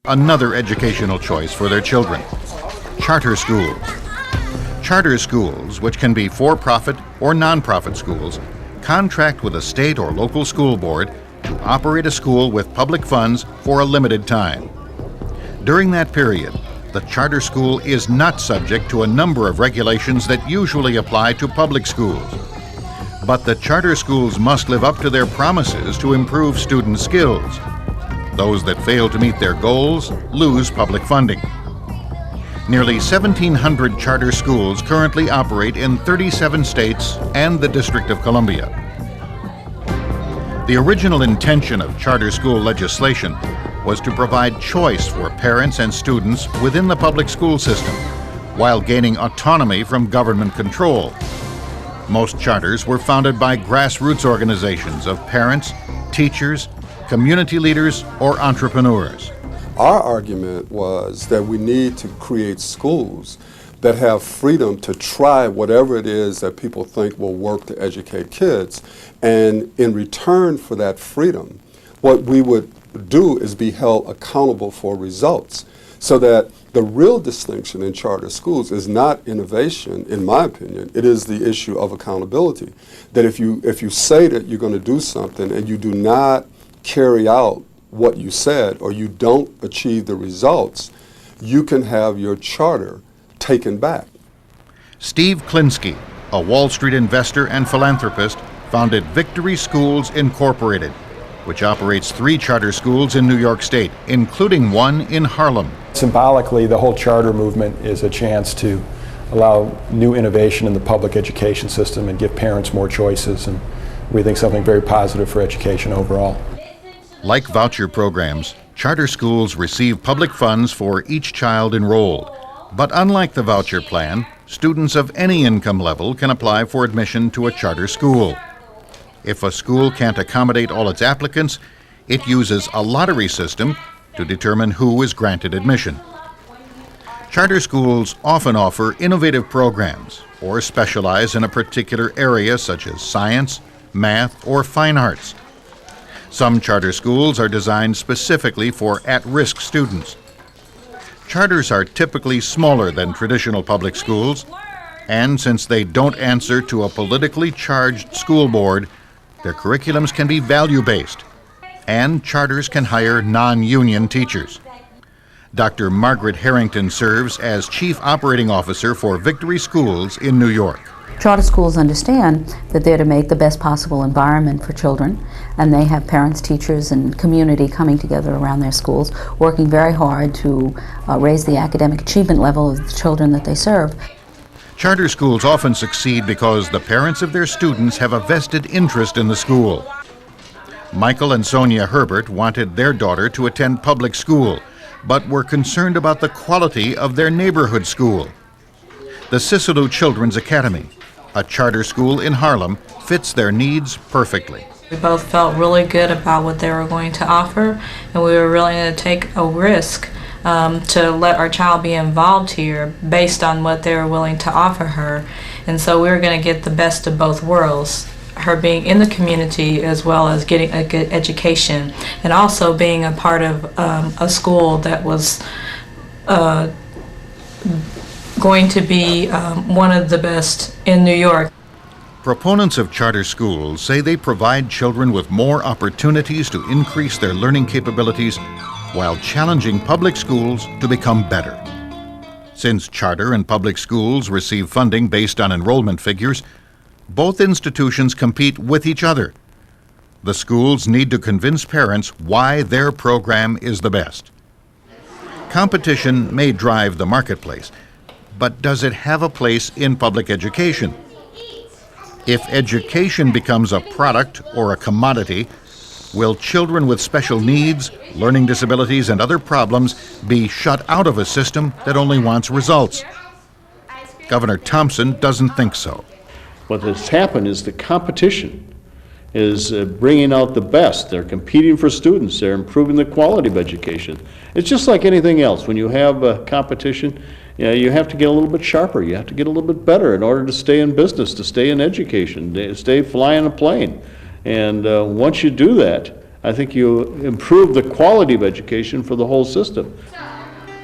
Another educational choice for their children: charter schools. Charter schools, which can be for-profit or non-profit schools, contract with a state or local school board to operate a school with public funds for a limited time. During that period, the charter school is not subject to a number of regulations that usually apply to public schools. But the charter schools must live up to their promises to improve student skills. Those that fail to meet their goals lose public funding. Nearly 1,700 charter schools currently operate in 37 states and the District of Columbia. The original intention of charter school legislation was to provide choice for parents and students within the public school system, while gaining autonomy from government control. Most charters were founded by grassroots organizations of parents, teachers, community leaders, or entrepreneurs. Our argument was that we need to create schools that have freedom to try whatever it is that people think will work to educate kids. And in return for that freedom, what we would do is be held accountable for results. So that the real distinction in charter schools is not innovation, in my opinion. It is the issue of accountability. That if you say that you're going to do something and you do not carry out what you said, or you don't achieve the results, you can have your charter taken back. Steve Klinsky, a Wall Street investor and philanthropist, founded Victory Schools Incorporated, which operates 3 charter schools in New York State, including one in Harlem. Symbolically, the whole charter movement is a chance to allow new innovation in the public education system and give parents more choices, and we think something very positive for education overall. Like voucher programs, charter schools receive public funds for each child enrolled. But unlike the voucher plan, students of any income level can apply for admission to a charter school. If a school can't accommodate all its applicants, it uses a lottery system to determine who is granted admission. Charter schools often offer innovative programs or specialize in a particular area such as science, math, or fine arts. Some charter schools are designed specifically for at-risk students. Charters are typically smaller than traditional public schools, and since they don't answer to a politically charged school board, their curriculums can be value-based, and charters can hire non-union teachers. Dr. Margaret Harrington serves as Chief Operating Officer for Victory Schools in New York. Charter schools understand that they're to make the best possible environment for children, and they have parents, teachers, and community coming together around their schools, working very hard to raise the academic achievement level of the children that they serve. Charter schools often succeed because the parents of their students have a vested interest in the school. Michael and Sonia Herbert wanted their daughter to attend public school, but were concerned about the quality of their neighborhood school. The Sisalou Children's Academy, a charter school in Harlem, fits their needs perfectly. We both felt really good about what they were going to offer, and we were willing to take a risk to let our child be involved here based on what they were willing to offer her. And so we were going to get the best of both worlds, her being in the community as well as getting a good education, and also being a part of a school that was going to be one of the best in New York. Proponents of charter schools say they provide children with more opportunities to increase their learning capabilities while challenging public schools to become better. Since charter and public schools receive funding based on enrollment figures, both institutions compete with each other. The schools need to convince parents why their program is the best. Competition may drive the marketplace, but does it have a place in public education? If education becomes a product or a commodity, will children with special needs, learning disabilities, and other problems be shut out of a system that only wants results? Governor Thompson doesn't think so. What has happened is the competition is bringing out the best. They're competing for students. They're improving the quality of education. It's just like anything else. When you have a competition, you have to get a little bit sharper. You have to get a little bit better in order to stay in business, to stay in education, to stay flying a plane. And once you do that, I think you improve the quality of education for the whole system.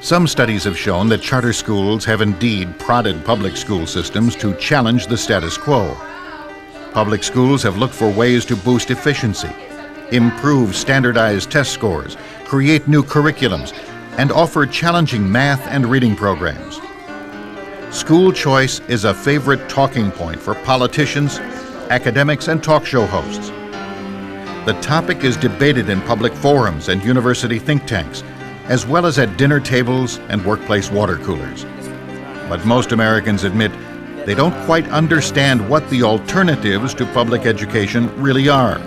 Some studies have shown that charter schools have indeed prodded public school systems to challenge the status quo. Public schools have looked for ways to boost efficiency, improve standardized test scores, create new curriculums, and offer challenging math and reading programs. School choice is a favorite talking point for politicians, academics, and talk show hosts. The topic is debated in public forums and university think tanks, as well as at dinner tables and workplace water coolers. But most Americans admit they don't quite understand what the alternatives to public education really are.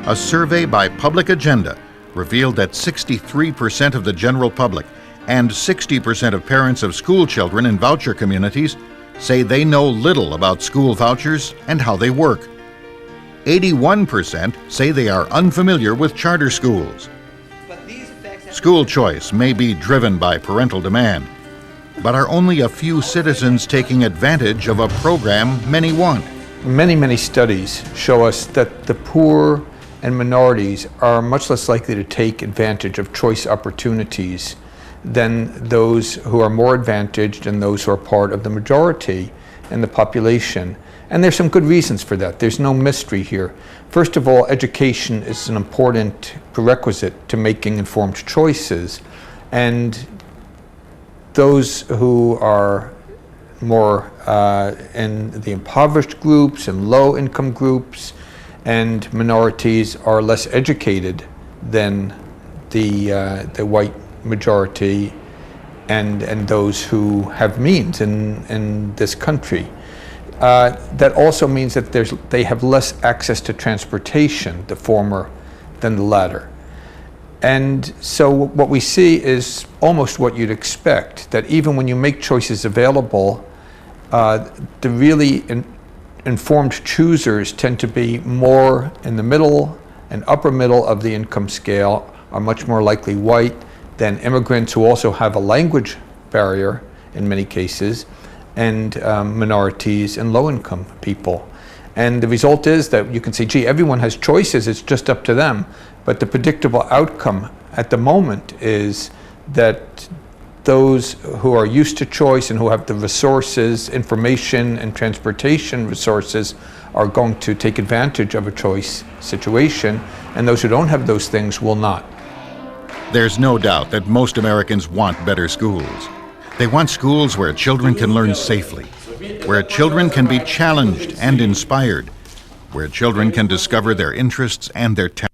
A survey by Public Agenda revealed that 63% of the general public and 60% of parents of school children in voucher communities say they know little about school vouchers and how they work. 81% say they are unfamiliar with charter schools. School choice may be driven by parental demand, but are only a few citizens taking advantage of a program many want? Many studies show us that the poor and minorities are much less likely to take advantage of choice opportunities than those who are more advantaged and those who are part of the majority in the population. And there's some good reasons for that. There's no mystery here. First of all, education is an important prerequisite to making informed choices. And those who are more in the impoverished groups and low-income groups and minorities are less educated than the white majority and those who have means in this country. That also means that they have less access to transportation, the former than the latter. And so what we see is almost what you'd expect, that even when you make choices available, the really informed choosers tend to be more in the middle and upper middle of the income scale, are much more likely white than immigrants who also have a language barrier in many cases, and minorities and low-income people. And the result is that you can say, gee, everyone has choices, it's just up to them. But the predictable outcome at the moment is that those who are used to choice and who have the resources, information, and transportation resources are going to take advantage of a choice situation, and those who don't have those things will not. There's no doubt that most Americans want better schools. They want schools where children can learn safely, where children can be challenged and inspired, where children can discover their interests and their talents.